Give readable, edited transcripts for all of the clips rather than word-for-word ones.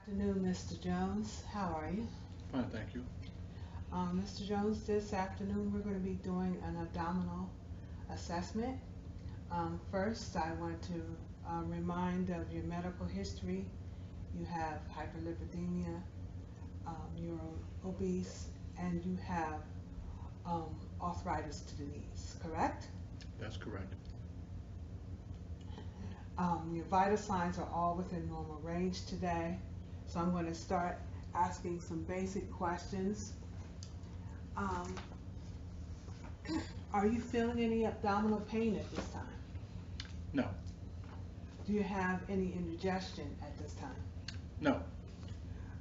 Afternoon, Mr. Jones. How are you? Fine, thank you. Mr. Jones, this afternoon we're going to be doing an abdominal assessment. First, I want to remind of your medical history. You have hyperlipidemia, you're obese, and you have arthritis to the knees, correct? That's correct. Your vital signs are all within normal range today. So I'm going to start asking some basic questions. Um, are you feeling any abdominal pain at this time? No, Do you have any indigestion at this time? no,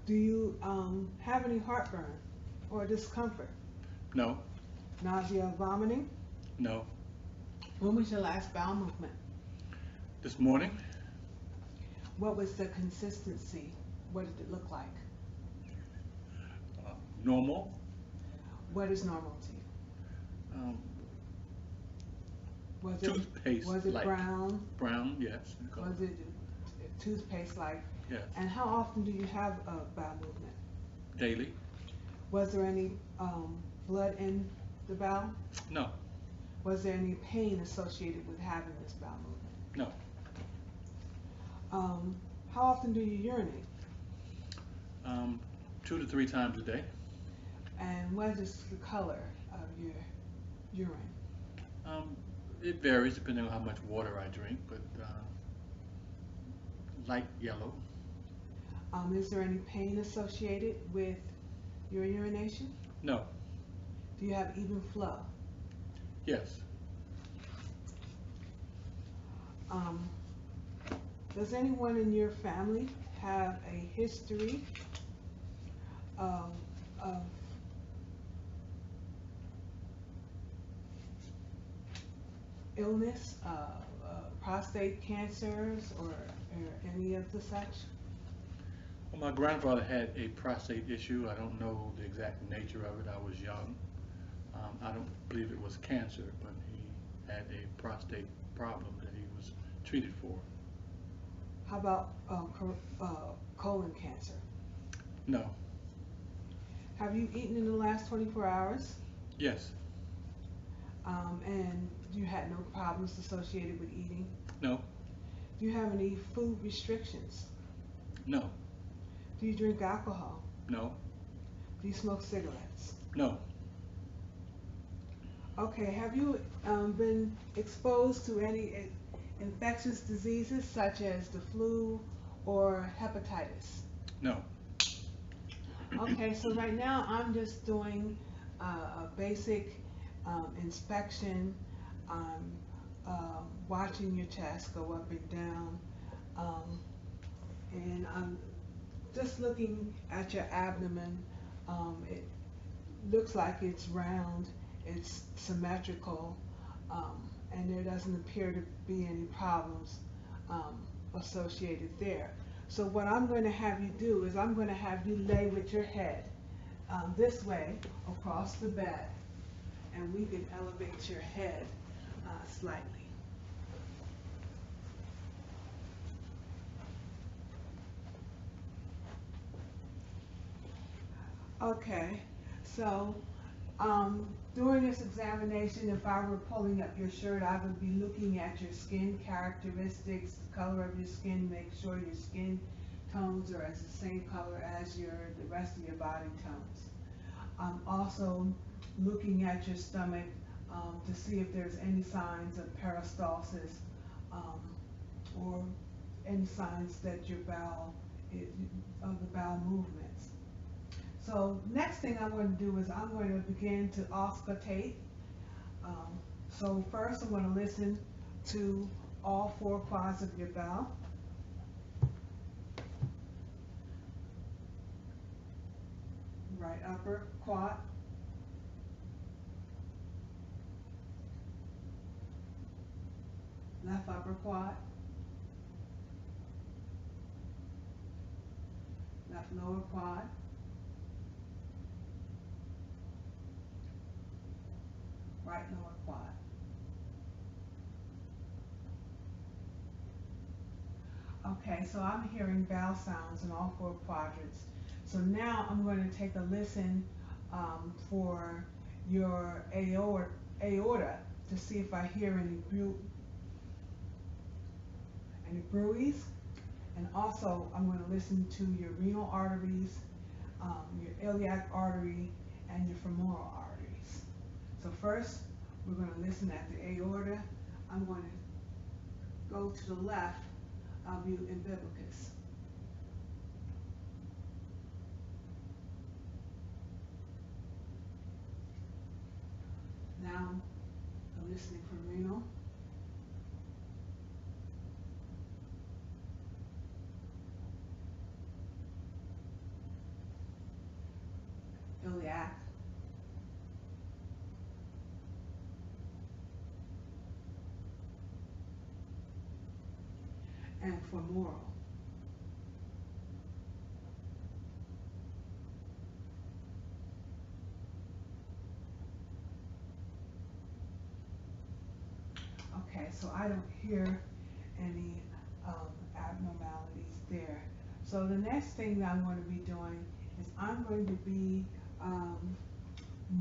Do you have any heartburn or discomfort? no, Nausea, vomiting? no. When was your last bowel movement? This morning, What was the consistency? What did it look like? normal, What is normal to you? um, Was it toothpaste was it like. brown? Brown, yes, in color. Was it toothpaste like? Yes. And how often do you have a bowel movement? Daily, Was there any blood in the bowel? no, Was there any pain associated with having this bowel movement? no. How often do you urinate? Um, 2 to 3 times a day. And what is the color of your urine? Um, it varies depending on how much water I drink, but light yellow, Is there any pain associated with your urination? no, Do you have even flow? yes, Um, does anyone in your family have a history of, of illness, prostate cancers, or any of the such? well, my grandfather had a prostate issue. I don't know the exact nature of it. I was young. I don't believe it was cancer, but he had a prostate problem that he was treated for. How about colon cancer? No, Have you eaten in the last 24 hours? yes, And you had no problems associated with eating? no, Do you have any food restrictions? no, Do you drink alcohol? no, Do you smoke cigarettes? no, Okay, have you been exposed to any infectious diseases such as the flu or hepatitis? no. Okay, so right now I'm just doing a basic inspection. I'm watching your chest go up and down, um, and I'm just looking at your abdomen. It looks like it's round, it's symmetrical, and there doesn't appear to be any problems um, associated there. So what I'm going to have you do is I'm going to have you lay with your head this way across the bed, and we can elevate your head slightly. Okay, so during this examination, if I were pulling up your shirt, I would be looking at your skin characteristics, the color of your skin, make sure your skin tones are as the same color as the rest of your body tones. I'm also looking at your stomach to see if there's any signs of peristalsis um, or any signs that your bowel, of the bowel movements. So next thing I'm going to do is I'm going to begin to auscultate. Um, so first I'm going to listen to all four quads of your bowel. Right upper quad, left upper quad, left lower quad, right lower quad. Okay, so I'm hearing vowel sounds in all four quadrants. So now I'm going to take a listen for your aorta to see if I hear any bruits. And also I'm going to listen to your renal arteries, your iliac artery, and your femoral arteries. So first, we're going to listen at the aorta. I'm going to go to the left of you in biblicus. Now, I'm listening for renal, iliac, and femoral. Okay, so I don't hear any abnormalities there. So the next thing that I'm going to be doing is I'm going to be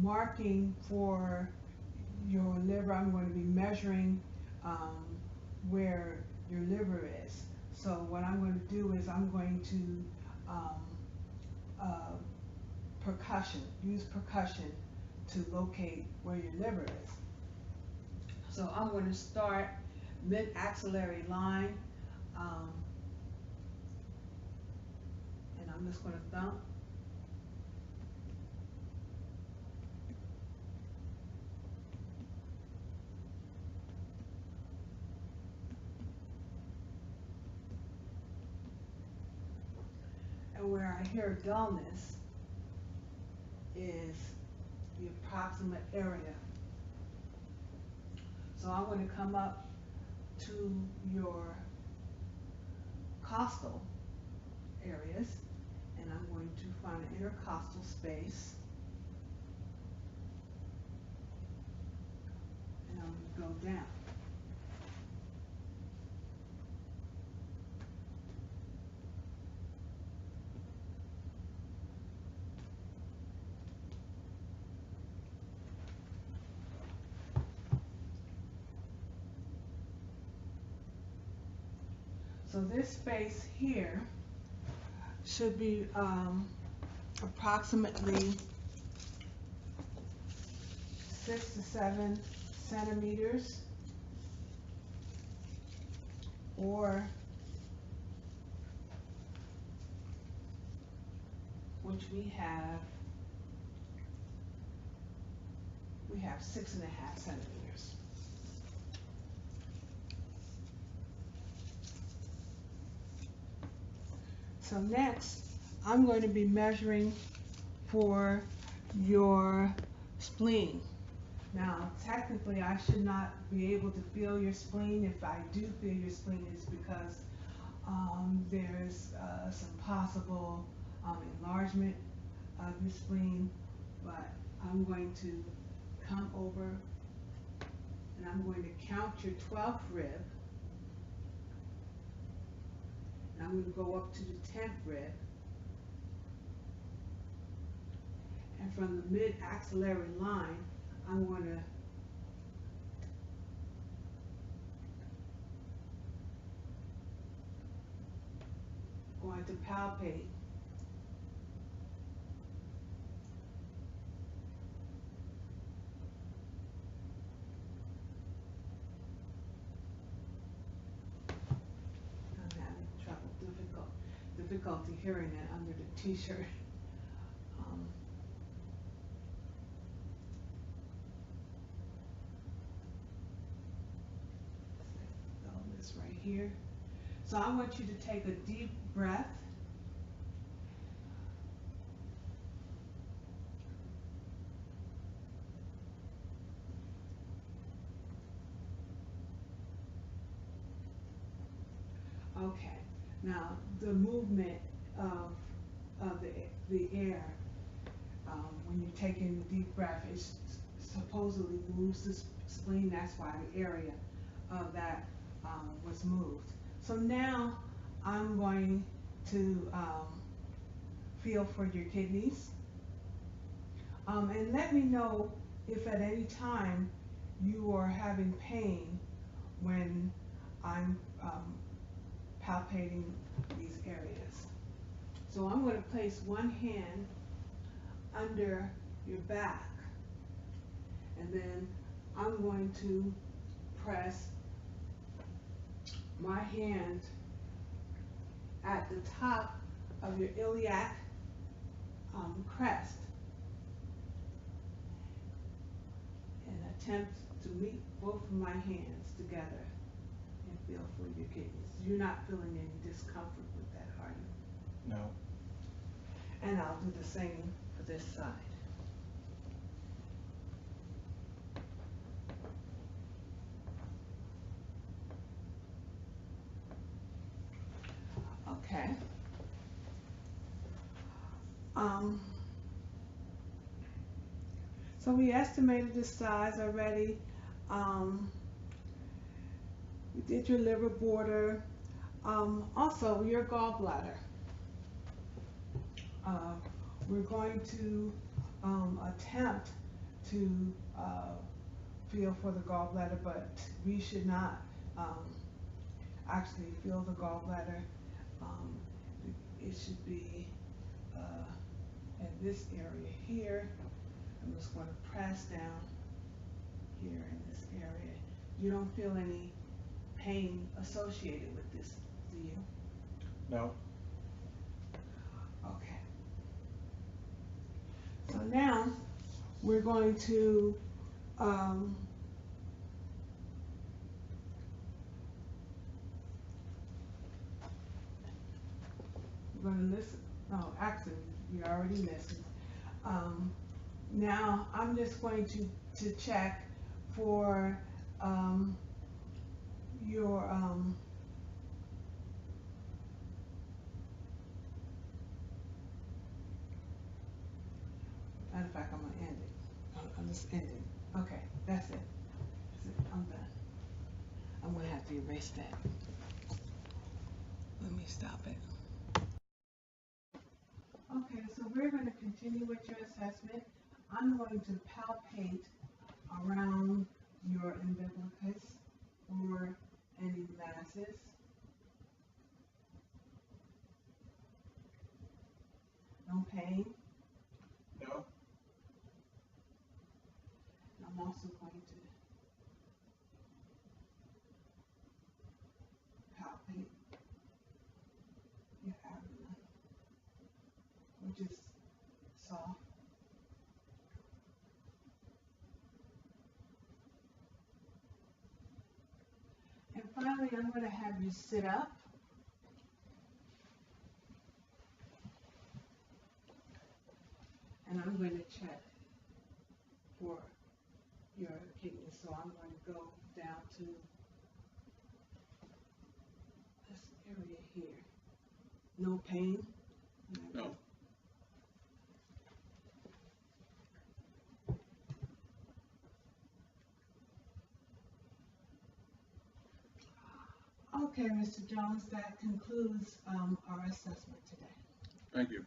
marking for your liver. I'm going to be measuring um, where your liver is. So what I'm going to do is I'm going to uh, use percussion to locate where your liver is. So I'm going to start mid-axillary line, um, and I'm just going to thump. And where I hear dullness is the approximate area. So I'm going to come up to your costal areas, and I'm going to find an intercostal space, and I'm going to go down. So this space here should be approximately 6 to 7 centimeters, or which we have 6.5 centimeters. So next, I'm going to be measuring for your spleen. Now, technically, I should not be able to feel your spleen. If I do feel your spleen, it's because there's some possible enlargement of your spleen. But I'm going to come over and I'm going to count your 12th rib. And I'm going to go up to the 10th rib. And from the mid-axillary line, I'm going to palpate I'm having difficulty hearing that under the t-shirt. Um, this right here. So I want you to take a deep breath. Okay. Now the movement of the air when you take in a deep breath, it supposedly moves the spleen. That's why the area of that was moved. So now I'm going to feel for your kidneys. And let me know if at any time you are having pain when I'm palpating these areas. So I'm going to place one hand under your back, and then I'm going to press my hand at the top of your iliac crest and attempt to meet both of my hands together and feel for your kidneys. You're not feeling any discomfort with that, are you? No. And I'll do the same for this side. Okay. So we estimated the size already. We did your liver border. Also, your gallbladder. Uh, we're going to attempt to feel for the gallbladder, but we should not actually feel the gallbladder. Um, it should be in this area here. I'm just going to press down here in this area. You don't feel any pain associated with this, do you? No. Okay. So now we're going to listen. No, actually, we already listened. Now I'm just going to check for your matter of fact, I'm gonna end it. I'm just ending. Okay, that's it. That's it. I'm done. I'm gonna have to erase that. Let me stop it. Okay, so we're going to continue with your assessment. I'm going to palpate around your umbilicus or any masses. No pain. No. I'm also going to palpate your abdomen, which is soft. And finally, I'm going to have you sit up. And I'm going to check for your kidneys. So I'm going to go down to this area here. No pain? No. Okay, Mr. Jones, that concludes our assessment today. Thank you.